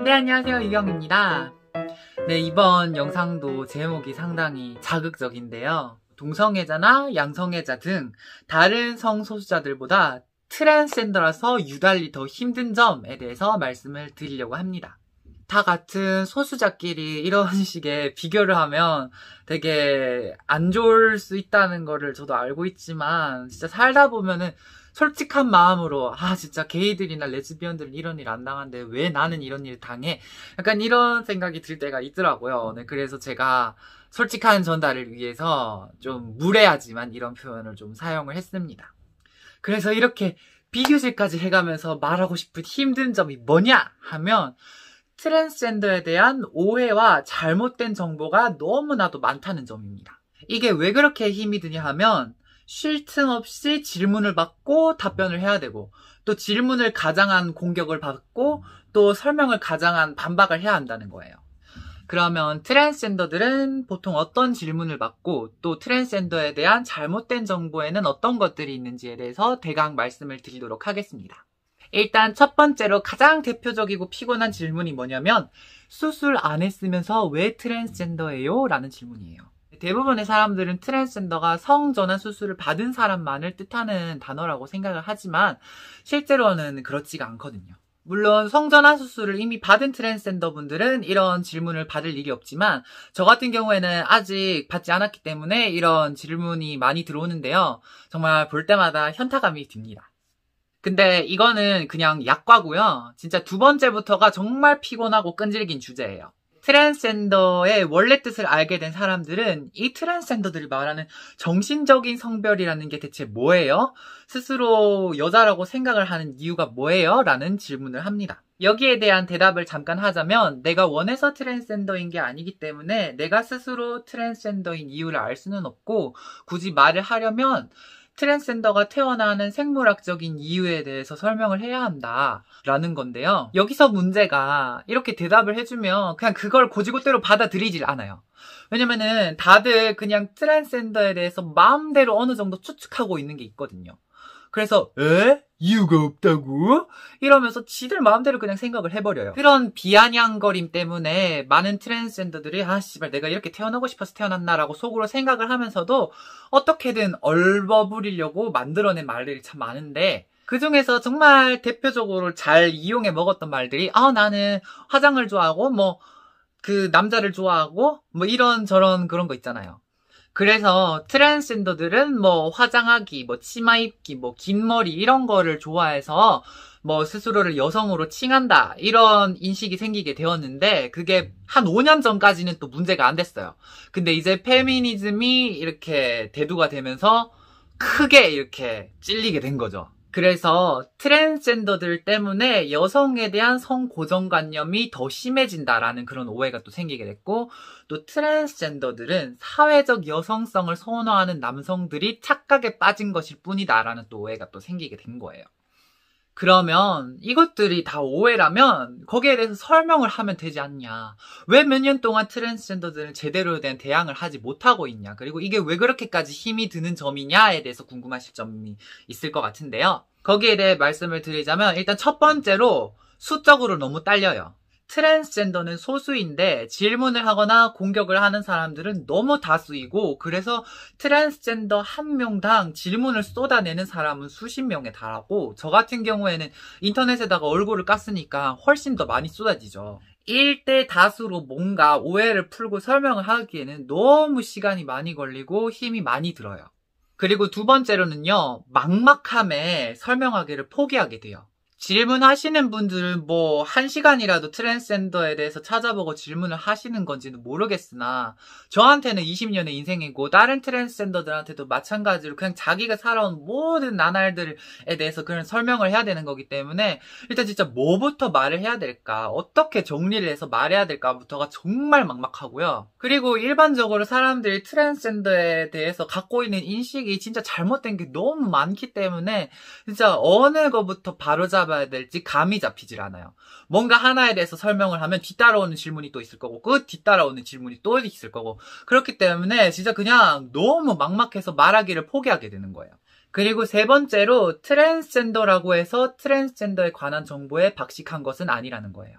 네, 안녕하세요. 이경입니다. 네, 이번 영상도 제목이 상당히 자극적인데요. 동성애자나 양성애자 등 다른 성소수자들보다 트랜스젠더라서 유달리 더 힘든 점에 대해서 말씀을 드리려고 합니다. 다 같은 소수자끼리 이런 식의 비교를 하면 되게 안 좋을 수 있다는 거를 저도 알고 있지만, 진짜 살다 보면은 솔직한 마음으로 진짜 게이들이나 레즈비언들은 이런 일 안 당하는데 왜 나는 이런 일 당해? 약간 이런 생각이 들 때가 있더라고요. 네, 그래서 제가 솔직한 전달을 위해서 좀 무례하지만 이런 표현을 좀 사용을 했습니다. 그래서 이렇게 비교질까지 해가면서 말하고 싶은 힘든 점이 뭐냐 하면, 트랜스젠더에 대한 오해와 잘못된 정보가 너무나도 많다는 점입니다. 이게 왜 그렇게 힘이 드냐 하면, 쉴 틈 없이 질문을 받고 답변을 해야 되고, 또 질문을 가장한 공격을 받고, 또 설명을 가장한 반박을 해야 한다는 거예요. 그러면 트랜스젠더들은 보통 어떤 질문을 받고, 또 트랜스젠더에 대한 잘못된 정보에는 어떤 것들이 있는지에 대해서 대강 말씀을 드리도록 하겠습니다. 일단 첫 번째로 가장 대표적이고 피곤한 질문이 뭐냐면, 수술 안 했으면서 왜 트랜스젠더예요? 라는 질문이에요. 대부분의 사람들은 트랜스젠더가 성전환 수술을 받은 사람만을 뜻하는 단어라고 생각을 하지만 실제로는 그렇지가 않거든요. 물론 성전환 수술을 이미 받은 트랜스젠더 분들은 이런 질문을 받을 일이 없지만, 저 같은 경우에는 아직 받지 않았기 때문에 이런 질문이 많이 들어오는데요. 정말 볼 때마다 현타감이 듭니다. 근데 이거는 그냥 약과고요. 진짜 두 번째부터가 정말 피곤하고 끈질긴 주제예요. 트랜스젠더의 원래 뜻을 알게 된 사람들은 이 트랜스젠더들이 말하는 정신적인 성별이라는 게 대체 뭐예요? 스스로 여자라고 생각을 하는 이유가 뭐예요? 라는 질문을 합니다. 여기에 대한 대답을 잠깐 하자면, 내가 원해서 트랜스젠더인 게 아니기 때문에 내가 스스로 트랜스젠더인 이유를 알 수는 없고, 굳이 말을 하려면 트랜스젠더가 태어나는 생물학적인 이유에 대해서 설명을 해야 한다 라는 건데요. 여기서 문제가, 이렇게 대답을 해주면 그냥 그걸 고지고대로 받아들이질 않아요. 왜냐면은 다들 그냥 트랜스젠더에 대해서 마음대로 어느 정도 추측하고 있는 게 있거든요. 그래서 이유가 없다고? 이러면서 지들 마음대로 그냥 생각을 해버려요. 그런 비아냥거림 때문에 많은 트랜스젠더들이 씨발 내가 이렇게 태어나고 싶어서 태어났나 라고 속으로 생각을 하면서도 어떻게든 얼버무리려고 만들어낸 말들이 참 많은데, 그 중에서 정말 대표적으로 잘 이용해 먹었던 말들이 나는 화장을 좋아하고 그 남자를 좋아하고 이런 그런 거 있잖아요. 그래서 트랜스젠더들은 화장하기, 치마 입기, 긴 머리 이런 거를 좋아해서 스스로를 여성으로 칭한다 이런 인식이 생기게 되었는데, 그게 한 5년 전까지는 또 문제가 안 됐어요. 근데 이제 페미니즘이 이렇게 대두가 되면서 크게 이렇게 찔리게 된 거죠. 그래서 트랜스젠더들 때문에 여성에 대한 성고정관념이 더 심해진다라는 그런 오해가 또 생기게 됐고, 또 트랜스젠더들은 사회적 여성성을 선호하는 남성들이 착각에 빠진 것일 뿐이다라는 또 오해가 또 생기게 된 거예요. 그러면 이것들이 다 오해라면 거기에 대해서 설명을 하면 되지 않냐. 왜 몇 년 동안 트랜스젠더들은 제대로 된 대항을 하지 못하고 있냐. 그리고 이게 왜 그렇게까지 힘이 드는 점이냐에 대해서 궁금하실 점이 있을 것 같은데요. 거기에 대해 말씀을 드리자면, 일단 첫 번째로 수적으로 너무 딸려요. 트랜스젠더는 소수인데 질문을 하거나 공격을 하는 사람들은 너무 다수이고, 그래서 트랜스젠더 한 명당 질문을 쏟아내는 사람은 수십 명에 달하고, 저 같은 경우에는 인터넷에다가 얼굴을 깠으니까 훨씬 더 많이 쏟아지죠. 1대 다수로 뭔가 오해를 풀고 설명을 하기에는 너무 시간이 많이 걸리고 힘이 많이 들어요. 그리고 두 번째로는요, 막막함에 설명하기를 포기하게 돼요. 질문하시는 분들은 1시간이라도 트랜스젠더에 대해서 찾아보고 질문을 하시는 건지는 모르겠으나, 저한테는 20년의 인생이고 다른 트랜스젠더들한테도 마찬가지로 그냥 자기가 살아온 모든 나날들에 대해서 그런 설명을 해야 되는 거기 때문에, 일단 진짜 뭐부터 말을 해야 될까, 어떻게 정리를 해서 말해야 될까부터가 정말 막막하고요. 그리고 일반적으로 사람들이 트랜스젠더에 대해서 갖고 있는 인식이 진짜 잘못된 게 너무 많기 때문에 진짜 어느 거부터 바로잡아야 될지 감이 잡히질 않아요. 뭔가 하나에 대해서 설명을 하면 뒤따라오는 질문이 또 있을 거고, 그 뒤따라오는 질문이 또 있을 거고, 그렇기 때문에 진짜 그냥 너무 막막해서 말하기를 포기하게 되는 거예요. 그리고 세 번째로, 트랜스젠더라고 해서 트랜스젠더에 관한 정보에 박식한 것은 아니라는 거예요.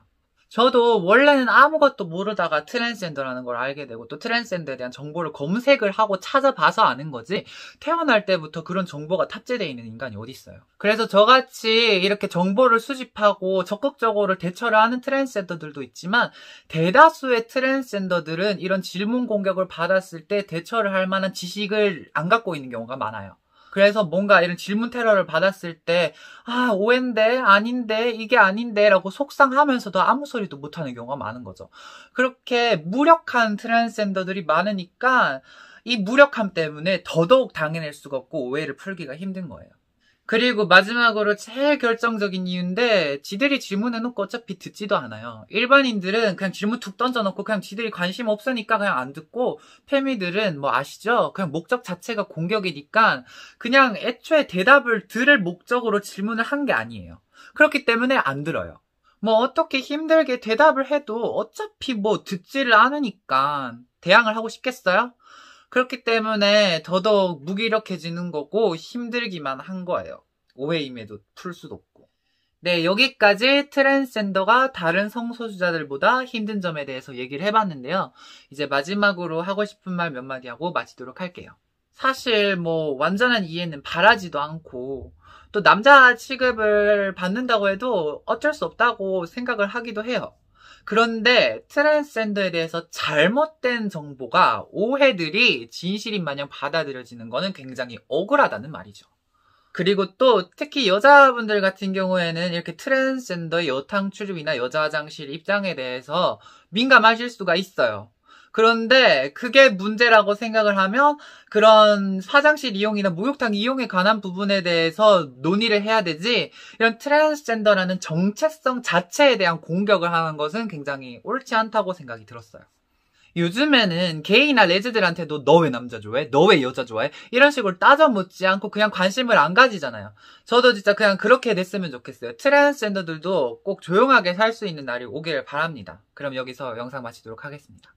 저도 원래는 아무것도 모르다가 트랜스젠더라는 걸 알게 되고 또 트랜스젠더에 대한 정보를 검색을 하고 찾아봐서 아는 거지 태어날 때부터 그런 정보가 탑재되어 있는 인간이 어디 있어요. 그래서 저같이 이렇게 정보를 수집하고 적극적으로 대처를 하는 트랜스젠더들도 있지만 대다수의 트랜스젠더들은 이런 질문 공격을 받았을 때 대처를 할 만한 지식을 안 갖고 있는 경우가 많아요. 그래서 뭔가 이런 질문 테러를 받았을 때 오해인데 아닌데 이게 아닌데 라고 속상하면서도 아무 소리도 못하는 경우가 많은 거죠. 그렇게 무력한 트랜스젠더들이 많으니까 이 무력함 때문에 더더욱 당해낼 수가 없고 오해를 풀기가 힘든 거예요. 그리고 마지막으로 제일 결정적인 이유인데 지들이 질문해놓고 어차피 듣지도 않아요. 일반인들은 그냥 질문 툭 던져놓고 그냥 지들이 관심 없으니까 그냥 안 듣고 페미들은 뭐 아시죠? 그냥 목적 자체가 공격이니까 그냥 애초에 대답을 들을 목적으로 질문을 한 게 아니에요. 그렇기 때문에 안 들어요. 뭐 어떻게 힘들게 대답을 해도 어차피 뭐 듣지를 않으니까 대항을 하고 싶겠어요? 그렇기 때문에 더더욱 무기력해지는 거고 힘들기만 한 거예요. 오해임에도 풀 수도 없고. 네, 여기까지 트랜스젠더가 다른 성소수자들보다 힘든 점에 대해서 얘기를 해봤는데요. 이제 마지막으로 하고 싶은 말 몇 마디 하고 마치도록 할게요. 사실 뭐 완전한 이해는 바라지도 않고 또 남자 취급을 받는다고 해도 어쩔 수 없다고 생각을 하기도 해요. 그런데 트랜스젠더에 대해서 잘못된 정보가 오해들이 진실인 마냥 받아들여지는 거는 굉장히 억울하다는 말이죠. 그리고 또 특히 여자분들 같은 경우에는 이렇게 트랜스젠더의 여탕 출입이나 여자 화장실 입장에 대해서 민감하실 수가 있어요. 그런데 그게 문제라고 생각을 하면 그런 화장실 이용이나 목욕탕 이용에 관한 부분에 대해서 논의를 해야 되지 이런 트랜스젠더라는 정체성 자체에 대한 공격을 하는 것은 굉장히 옳지 않다고 생각이 들었어요. 요즘에는 게이나 레즈들한테도 너 왜 남자 좋아해? 너 왜 여자 좋아해? 이런 식으로 따져 묻지 않고 그냥 관심을 안 가지잖아요. 저도 진짜 그냥 그렇게 됐으면 좋겠어요. 트랜스젠더들도 꼭 조용하게 살 수 있는 날이 오기를 바랍니다. 그럼 여기서 영상 마치도록 하겠습니다.